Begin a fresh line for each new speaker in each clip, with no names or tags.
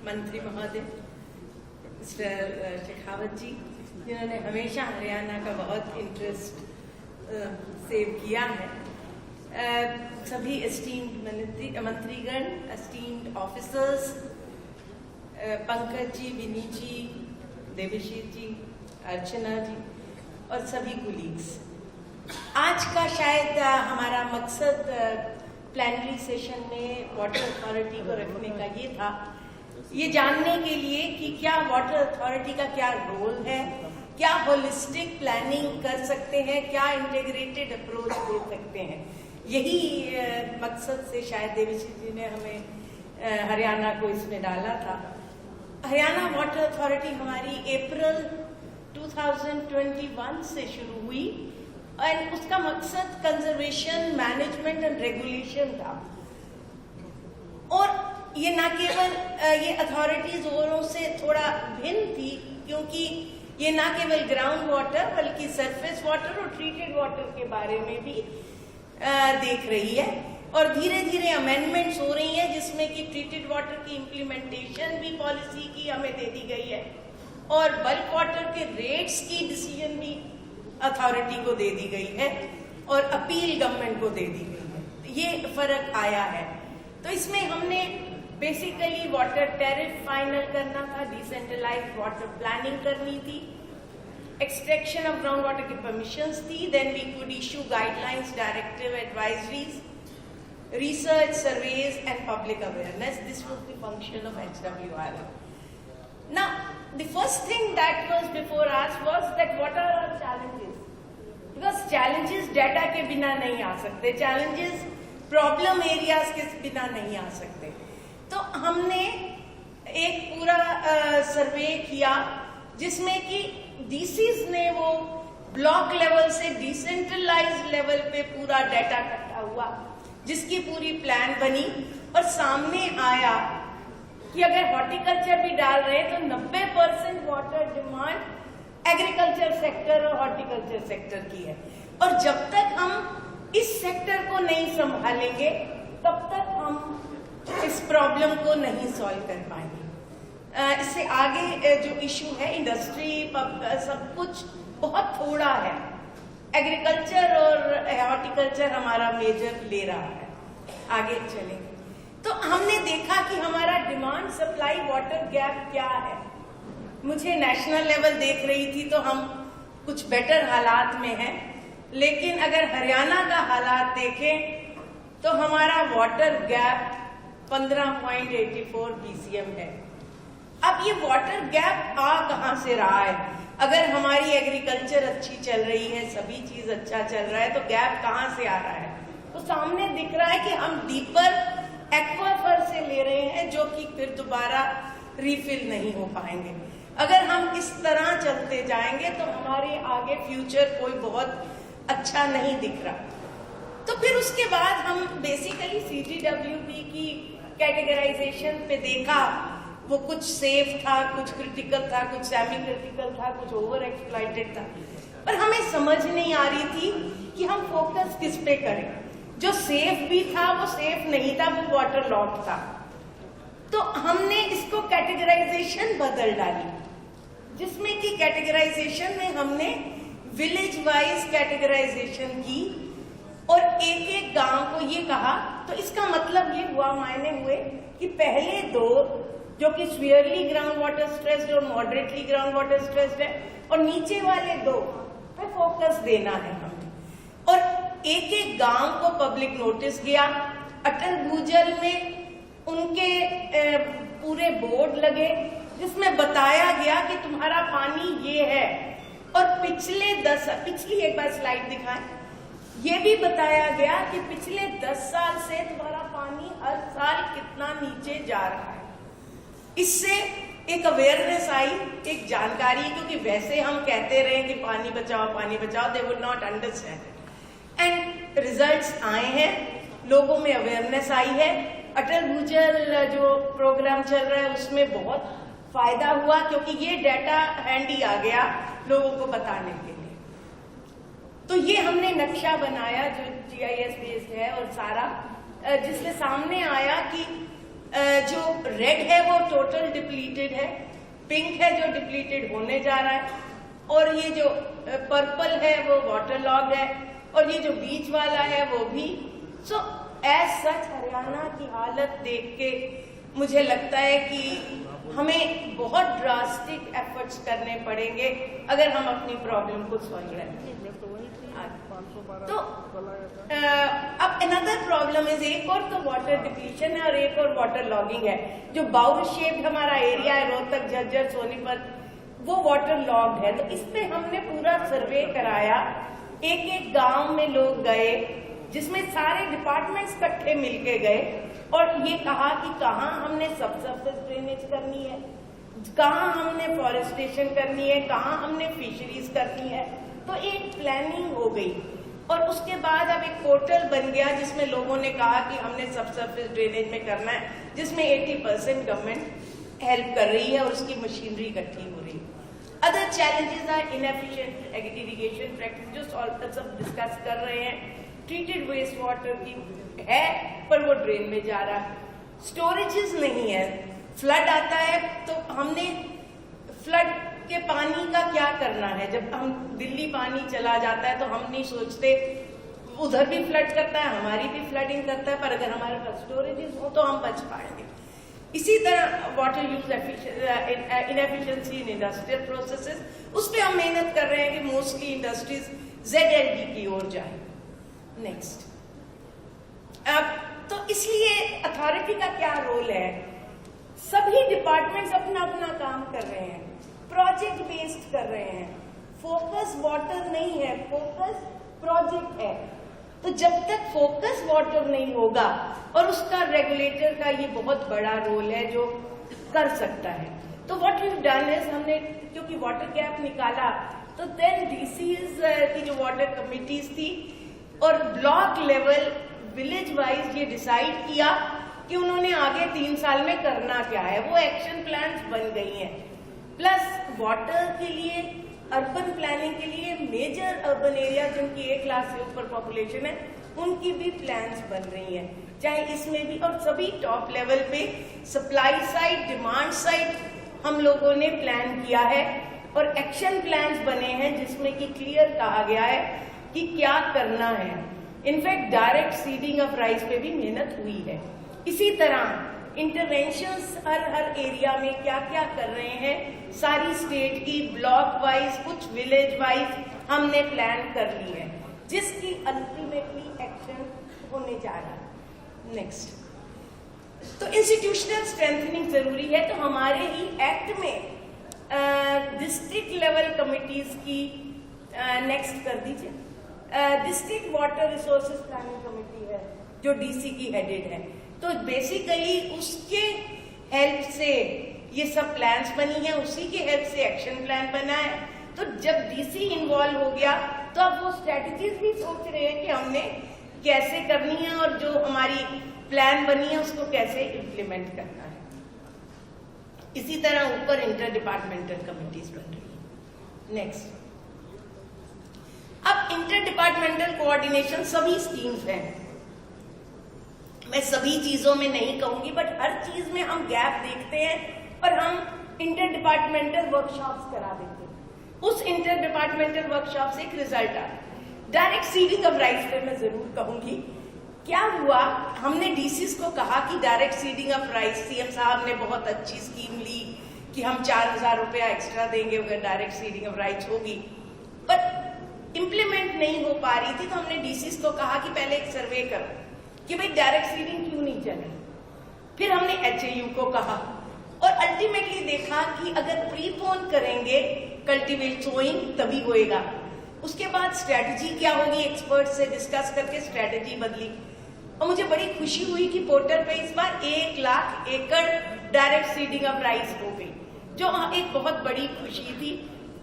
मंत्री महोदय मिस्टर शेखावत जी, जिन्होंने हमेशा हरियाणा का बहुत इंटरेस्ट सेव किया है, सभी एस्टीम्ड मंत्रीगण, एस्टीम्ड ऑफिसर्स, पंकज जी, विनी जी, देवशीर जी, अर्चना जी और सभी कुलीग्स, आज का शायद हमारा मकसद प्लेनरी सेशन में वाटर अथॉरिटी को रखने का ये था, ये जानने के लिए कि क्या वाटर अथॉरिटी का क्या रोल है, क्या होलिस्टिक प्लानिंग कर सकते हैं, क्या इंटीग्रेटेड अप्रोच दे सकते हैं। यही मकसद से शायद देवीशी जी ने हमें हरियाणा को इसमें डाला था। हरियाणा वाटर अथॉरिटी हमारी अप्रैल 2021 से शुरू हुई और उसका मकसद कंजर्वेशन, मैनेजमेंट एंड रेगुलेशन था। और ये न केवल ये अथॉरिटीज औरों से थोड़ा भिन्न थी, क्योंकि ये न केवल ग्राउंड वाटर बल्कि सरफेस वाटर और ट्रीटेड वाटर के बारे में भी देख रही है। और धीरे धीरे अमेंडमेंट्स हो रही हैं, जिसमें कि ट्रीटेड वाटर की इम्प्लीमेंटेशन भी पॉलिसी की हमें दे दी गई है और बल्क वाटर के रेट्स की डिसीजन भी अथॉरिटी को दे दी गई है और अपील गवर्नमेंट को दे दी गई है। ये फर्क आया है। तो इसमें हमने बेसिकली वाटर टैरिफ फाइनल करना था, डिसेंट्रलाइज्ड वाटर प्लानिंग करनी थी, एक्सट्रैक्शन ऑफ ग्राउंड वाटर की परमिशंस थी, then we could issue guidelines, directive, advisories, research, surveys and public awareness. This was the function of HWRL. Now, the first thing that was before us was that what are our challenges? Because challenges data के बिना नहीं आ सकते, challenges problem areas के बिना नहीं आ सकते। तो हमने एक पूरा सर्वे किया जिसमें कि DCs ने वो ब्लॉक लेवल से डिसेंट्रलाइज्ड लेवल पे पूरा डाटा इकट्ठा हुआ, जिसकी पूरी प्लान बनी और सामने आया कि अगर हॉर्टिकल्चर भी डाल रहे हैं तो 90% वाटर डिमांड एग्रीकल्चर सेक्टर और हॉर्टिकल्चर सेक्टर की है। और जब तक हम इस सेक्टर को नहीं संभालेंगे तब तक हम इस प्रॉब्लम को नहीं सॉल्व कर पाएंगे। इससे आगे जो इशू है इंडस्ट्री, सब कुछ बहुत थोड़ा है, एग्रीकल्चर और हॉर्टिकल्चर हमारा मेजर ले रहा है। आगे चलेंगे तो हमने देखा कि हमारा डिमांड सप्लाई वाटर गैप क्या है। मुझे नेशनल लेवल देख रही थी तो हम कुछ बेटर हालात में हैं, लेकिन अगर हरियाणा का हालात देखें तो हमारा वाटर गैप 15.84 BCM है। अब ये वाटर गैप आ कहां से रहा है? अगर हमारी एग्रीकल्चर अच्छी चल रही है, सभी चीज अच्छा चल रहा है, तो गैप कहां से आ रहा है? तो सामने दिख रहा है कि हम डीपर एक्वाफर से ले रहे हैं, जो कि फिर दोबारा रिफिल नहीं हो पाएंगे। अगर हम इस तरह चलते जाएंगे तो हमारे आगे फ्यूचर कोई बहुत अच्छा नहीं दिख रहा। तो फिर उसके बाद हम बेसिकली CGWP की कैटेगराइजेशन पे देखा, वो कुछ सेफ था, कुछ क्रिटिकल था, कुछ सेमी क्रिटिकल था, कुछ ओवर एक्सप्लॉइटेड था, पर हमें समझ नहीं आ रही थी कि हम फोकस किस पे करें। जो सेफ भी था वो सेफ नहीं था, वो वाटर लॉट था। तो हमने इसको कैटेगराइजेशन बदल डाली, जिसमें कि कैटेगराइजेशन में हमने विलेज वाइज कैटेगराइजेशन की और एक एक गांव को ये कहा। तो इसका मतलब ये हुआ, मायने हुए कि पहले दो जो कि स्वीयरली ग्राउंड वाटर स्ट्रेस्ड और मॉडरेटली ग्राउंड वाटर स्ट्रेस्ड है, और नीचे वाले दो पे फोकस देना है हमने। और एक एक गांव को पब्लिक नोटिस गया। अटल भूजल में उनके पूरे बोर्ड लगे जिसमें बताया गया कि तुम्हारा पानी ये है, और पिछली एक बार स्लाइड दिखाएं, ये भी बताया गया कि पिछले 10 साल से तुम्हारा पानी हर साल कितना नीचे जा रहा है। इससे एक अवेयरनेस आई, एक जानकारी, क्योंकि वैसे हम कहते रहे कि पानी बचाओ, they would not understand. And results आए हैं, लोगों में अवेयरनेस आई है। अटल भूजल जो प्रोग्राम चल रहा है उसमें बहुत फायदा हुआ, क्योंकि ये डाटा हैंडी आ गया लोगों को बताने के लिए। तो ये हमने नक्शा बनाया जो GIS बेस्ड है, और सारा जिससे सामने आया कि जो रेड है वो टोटल डिप्लीटेड है, पिंक है जो डिप्लीटेड होने जा रहा है, और ये जो पर्पल है वो वाटर लॉग्ड है, और ये जो बीच वाला है वो भी। सो एज सच हरियाणा की हालत देख के मुझे लगता है कि हमें बहुत ड्रास्टिक एफर्ट्स करने पड़ेंगे अगर हम अपनी प्रॉब्लम को सॉल्व करें। तो अब अनदर प्रॉब्लम इज, एक और तो वाटर डिप्लीशन है और एक और वाटर लॉगिंग है। जो बाउल शेप हमारा एरिया है रोहतक, झज्जर, सोनीपत, वो वाटर लॉग्ड है। तो इस पे हमने पूरा सर्वे कराया, एक एक गांव में लोग गए जिसमें सारे डिपार्टमेंट्स इकट्ठे मिलके गए और ये कहा कि कहाँ हमने सबसर्फेस ड्रेनेज करनी है, कहाँ हमने फॉरेस्टेशन करनी है, कहाँ हमने फिशरीज करनी है। तो एक प्लानिंग हो गई और उसके बाद अब एक पोर्टल बन गया जिसमें लोगों ने कहा कि हमने सबसर्फेस ड्रेनेज में करना है, जिसमें 80% गवर्नमेंट हेल्प कर रही है और उसकी मशीनरी इकट्ठी हो रही है। Other challenges are inefficient irrigation practice, जो सब डिस्कस कर रहे हैं। ट्रीटेड वेस्ट वाटर की है पर वो ड्रेन में जा रहा है, स्टोरेजेस नहीं है, फ्लड आता है तो हमने फ्लड के पानी का क्या करना है। जब हम दिल्ली पानी चला जाता है तो हम नहीं सोचते, उधर भी फ्लड करता है, हमारी भी फ्लडिंग करता है, पर अगर हमारे पास स्टोरेजेस हो तो हम बच पाएंगे। इसी तरह water use inefficiency in industrial processes, उस पर हम मेहनत कर रहे हैं कि मोस्टली इंडस्ट्रीज ZLD की ओर जाए। नेक्स्ट, तो इसलिए अथॉरिटी का क्या रोल है? सभी डिपार्टमेंट्स अपना अपना काम कर रहे हैं, प्रोजेक्ट बेस्ड कर रहे हैं। फोकस वाटर नहीं है, फोकस प्रोजेक्ट है। तो जब तक फोकस वाटर नहीं होगा, और उसका रेगुलेटर का ये बहुत बड़ा रोल है जो कर सकता है। तो व्हाट वी डन इज, हमने क्योंकि वाटर गैप निकाला तो देन DCs की जो वाटर कमिटीज थी और ब्लॉक लेवल विलेज वाइज ये डिसाइड किया कि उन्होंने आगे 3 साल में करना क्या है। वो एक्शन प्लान्स बन गई हैं। प्लस वाटर के लिए, अर्बन प्लानिंग के लिए मेजर अर्बन एरिया जिनकी 1 लाख से ऊपर पॉपुलेशन है, उनकी भी प्लान्स बन रही हैं, चाहे इसमें भी। और सभी टॉप लेवल पे सप्लाई साइड, डिमांड साइड हम लोगों ने प्लान किया है और एक्शन प्लान्स बने हैं जिसमें कि क्लियर कहा गया है कि क्या करना है। In fact direct seeding of rice पे भी मेहनत हुई है। इसी तरह इंटरवेंशंस हर एरिया में क्या क्या कर रहे हैं, सारी स्टेट की ब्लॉक वाइज, कुछ विलेज वाइज हमने प्लान कर ली है, जिसकी अल्टीमेटली एक्शन होने जा रहा है। नेक्स्ट, तो इंस्टीट्यूशनल स्ट्रेंथनिंग जरूरी है। तो हमारे ही एक्ट में डिस्ट्रिक्ट लेवल कमिटीज की नेक्स्ट कर दीजिए, district water resources planning committee है जो DC की हेडेड है। तो बेसिकली उसके हेल्प से ये सब प्लान्स बनी है, उसी के हेल्प से एक्शन प्लान बना है। तो जब DC इन्वॉल्व हो गया तो अब वो स्ट्रेटजीज भी सोच रहे हैं कि हमने कैसे करनी है और जो हमारी प्लान बनी है उसको कैसे इम्प्लीमेंट करना है। इसी तरह ऊपर इंटर डिपार्टमेंटल कमिटीज बन रही है। नेक्स्ट, अब इंटर डिपार्टमेंटल कोऑर्डिनेशन सभी स्कीम्स हैं, मैं सभी चीजों में नहीं कहूंगी, बट हर चीज में हम गैप देखते हैं और हम इंटर डिपार्टमेंटल वर्कशॉप्स करा देते हैं। उस इंटर डिपार्टमेंटल वर्कशॉप से एक रिजल्ट आता है। डायरेक्ट सीडिंग ऑफ राइस पे मैं जरूर कहूंगी, क्या हुआ, हमने DCs को कहा कि direct seeding of rice, CM साहब ने बहुत अच्छी स्कीम ली कि हम 4000 रुपया एक्स्ट्रा देंगे अगर डायरेक्ट सीडिंग ऑफ राइस होगी, बट इम्प्लीमेंट नहीं हो पा रही थी। तो हमने DCs को कहा कि पहले एक सर्वे करो कि भाई डायरेक्ट सीडिंग क्यों नहीं चल रही। फिर हमने HAU को कहा और अल्टीमेटली देखा कि अगर प्रीपोन करेंगे कल्टीवेट सोइंग तभी होएगा। उसके बाद स्ट्रेटजी क्या होगी, एक्सपर्ट से डिस्कस करके स्ट्रेटजी बदली और मुझे बड़ी खुशी हुई कि पोर्टल पे इस बार 1 लाख एकड़ डायरेक्ट सीडिंग ऑफ राइस हो गई, जो एक बहुत बड़ी खुशी थी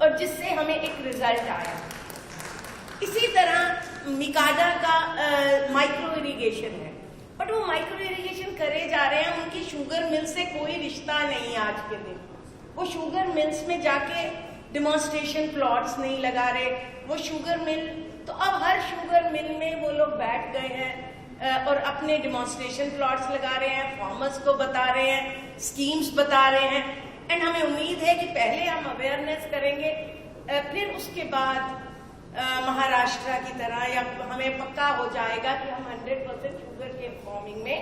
और जिससे हमें एक रिजल्ट आया। इसी तरह मिकाडा का माइक्रो इरिगेशन है, बट वो माइक्रो इरिगेशन करे जा रहे हैं, उनकी शुगर मिल से कोई रिश्ता नहीं आज के दिन। वो शुगर मिल्स में जाके डिमॉन्स्ट्रेशन प्लॉट्स नहीं लगा रहे, वो शुगर मिल, तो अब हर शुगर मिल में वो लोग बैठ गए हैं, और अपने डिमॉन्स्ट्रेशन प्लॉट्स लगा रहे हैं, फार्मर्स को बता रहे हैं, स्कीम्स बता रहे हैं। एंड हमें उम्मीद है कि पहले हम अवेयरनेस करेंगे, फिर उसके बाद महाराष्ट्र की तरह या हमें पक्का हो जाएगा कि हम 100% शुगर के फार्मिंग में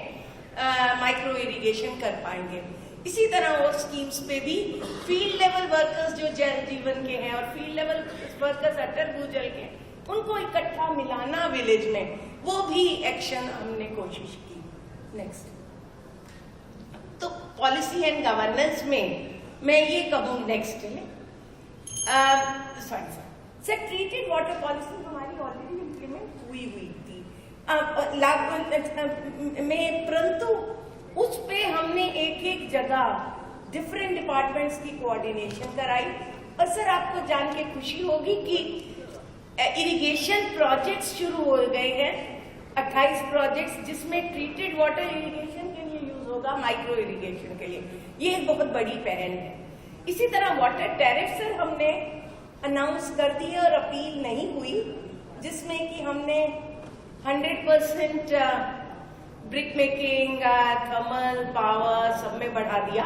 माइक्रो इरिगेशन कर पाएंगे। इसी तरह और स्कीम्स पे भी फील्ड लेवल वर्कर्स जो जल जीवन के हैं और फील्ड लेवल वर्कर्स अटल भूजल के, उनको इकट्ठा मिलाना विलेज में, वो भी एक्शन हमने कोशिश की। नेक्स्ट, तो पॉलिसी एंड गवर्नेंस में मैं ये कहूँ, नेक्स्ट है सर ट्रीटेड वाटर पॉलिसी हमारी ऑलरेडी इम्प्लीमेंट हुई थी में, परंतु उस पे हमने एक जगह डिफरेंट डिपार्टमेंट्स की कोऑर्डिनेशन कराई। और सर आपको जान के खुशी होगी कि इरिगेशन प्रोजेक्ट्स शुरू हो गए हैं, 28 प्रोजेक्ट्स, जिसमें ट्रीटेड वाटर इरिगेशन के लिए यूज होगा, माइक्रो इरिगेशन के लिए। ये एक बहुत बड़ी पहल है। इसी तरह वाटर टैरिफ सर हमने अनाउंस कर दिए और अपील नहीं हुई, जिसमें कि हमने 100% ब्रिक मेकिंग, थर्मल पावर सब में बढ़ा दिया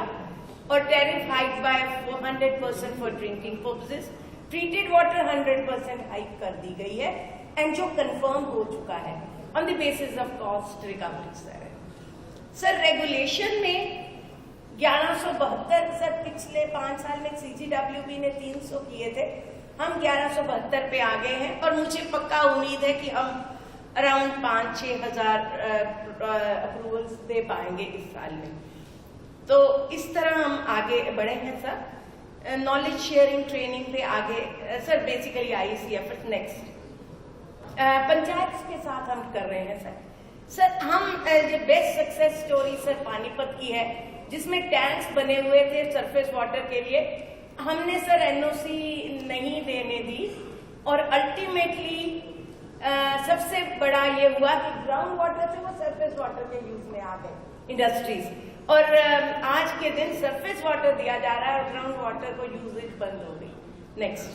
और tariff hike by 400% for drinking purposes. Treated water 100% hike कर दी गई है एंड जो कंफर्म हो चुका है on the basis of cost recovery. Sir regulation में 1172 सर पिछले 5 साल में CGWB ने 300 किए थे, हम 1172 पे आ गए हैं और मुझे पक्का उम्मीद है कि हम अराउंड 5-6 हजार अप्रूवल्स दे पाएंगे इस साल में। तो इस तरह हम आगे बढ़े हैं सर। नॉलेज शेयरिंग ट्रेनिंग पे आगे sir basically IECF। Next, panchayat के साथ हम कर रहे हैं सर हम जो best success story sir Panipat की है, जिसमें टैंक्स बने हुए थे सरफेस वाटर के लिए। हमने सर NOC नहीं देने दी और अल्टीमेटली सबसे बड़ा ये हुआ कि ग्राउंड वाटर से वो सरफेस वाटर के यूज में आ गए इंडस्ट्रीज, और आज के दिन सरफेस वाटर दिया जा रहा है और ग्राउंड वाटर को यूजेज बंद हो गई। नेक्स्ट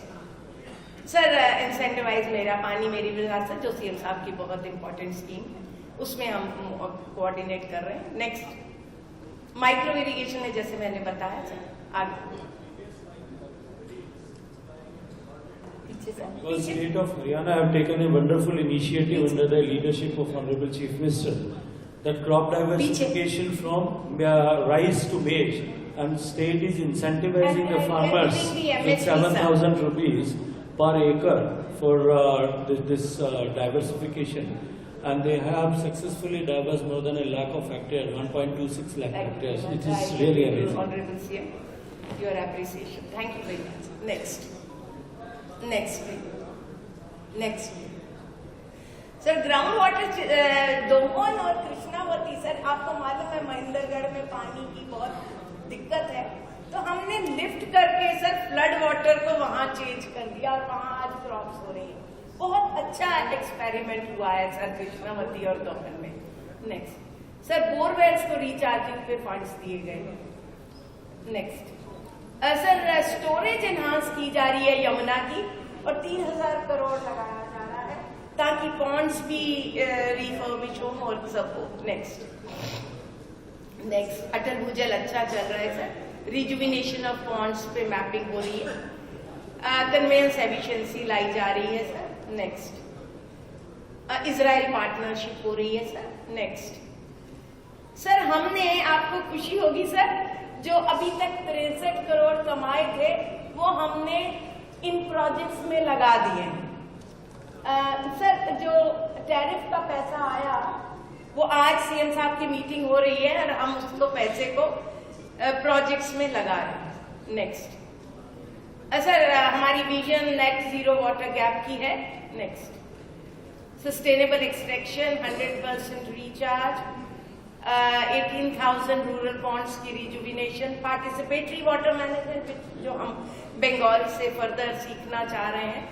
सर इंसेंटिवाइज मेरा पानी मेरी विरासत, जो CM साहब की बहुत इंपॉर्टेंट स्कीम है, उसमें हम कोऑर्डिनेट कर रहे हैं। नेक्स्ट, माइक्रो इरिगेशन है, जैसे मैंने बताया सर। आगे
The state of Haryana have taken a wonderful initiative under the leadership of Honorable Chief Minister, that crop diversification from rice to maize, and state is incentivizing the farmers with 7,000 rupees per acre for this diversification, and they have successfully diversified more than 1 lakh of hectares, 1.26 lakh hectares. It is really amazing.
Honorable CM, your appreciation. Thank you very much. Next. Sir ground water दोहन और Krishnavati, sir आपको मालूम है महेंद्रगढ़ में पानी की बहुत दिक्कत है, तो हमने लिफ्ट करके सर फ्लड वाटर को वहां चेंज कर दिया और वहां आज क्रॉप्स हो रही है। बहुत अच्छा एक्सपेरिमेंट हुआ है सर कृष्णावती और दोहन में। नेक्स्ट सर बोरवेल्स को रिचार्जिंग पे फंड्स दिए गए। नेक्स्ट सर स्टोरेज एनहांस की जा रही है यमुना की और 3000 करोड़ लगाया जा रहा है ताकि पॉन्ड्स भी रिफर्बिश हो और सब हो। नेक्स्ट अटल भूजल अच्छा चल रहा है सर, रिजुविनेशन ऑफ पॉन्ड्स पे मैपिंग हो रही है, कन्वेंस एफिशिएंसी लाई जा रही है सर। नेक्स्ट इजराइल पार्टनरशिप हो रही है सर। नेक्स्ट सर हमने, आपको खुशी होगी सर, जो अभी तक 63 करोड़ कमाए थे वो हमने इन प्रोजेक्ट्स में लगा दिए। सर जो टैरिफ का पैसा आया वो आज CM साहब की मीटिंग हो रही है और हम उसको पैसे को प्रोजेक्ट्स में लगा रहे हैं। नेक्स्ट सर हमारी vision net zero water gap की है। Next sustainable extraction, 100% recharge, 18,000 rural ponds की रिजुविनेशन, पार्टिसिपेटरी वाटर मैनेजमेंट जो हम बंगाल से फर्दर सीखना चाह रहे हैं,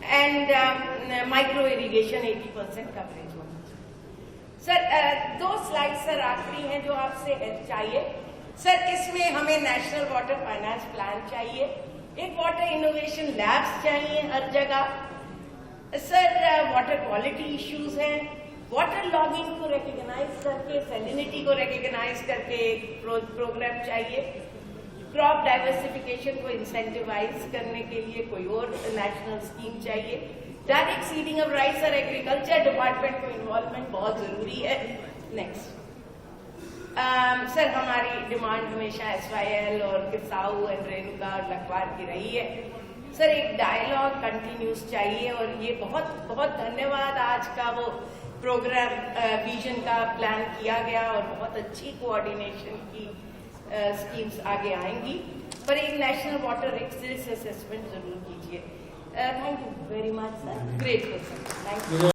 एंड माइक्रो इरिगेशन 80% कवरेज होना। सर 2 स्लाइड सर आखिरी हैं जो आपसे हेल्प चाहिए सर। इसमें हमें नेशनल वाटर फाइनेंस प्लान चाहिए, एक वाटर इनोवेशन लैब्स चाहिए हर जगह सर। वाटर क्वालिटी इश्यूज हैं वाटर लॉगिंग को रिकग्नाइज करके, सैलिनिटी को रिकग्नाइज करके एक प्रोग्राम चाहिए। क्रॉप डाइवर्सिफिकेशन को इंसेंटिवाइज करने के लिए कोई और नेशनल स्कीम चाहिए। डायरेक्ट सीडिंग ऑफ राइस और एग्रीकल्चर डिपार्टमेंट को इन्वॉल्वमेंट बहुत जरूरी है। नेक्स्ट सर, हमारी डिमांड हमेशा SYL और किसाऊ एंड रेणुका और लखवार की रही है। सर, एक डायलॉग कंटिन्यूस चाहिए और ये बहुत बहुत धन्यवाद, आज का वो प्रोग्राम विजन का प्लान किया गया और बहुत अच्छी कोऑर्डिनेशन की स्कीम्स आगे आएंगी, पर एक नेशनल वाटर रिस्क असेसमेंट जरूर कीजिए। Thank you very much sir, great question, thank you.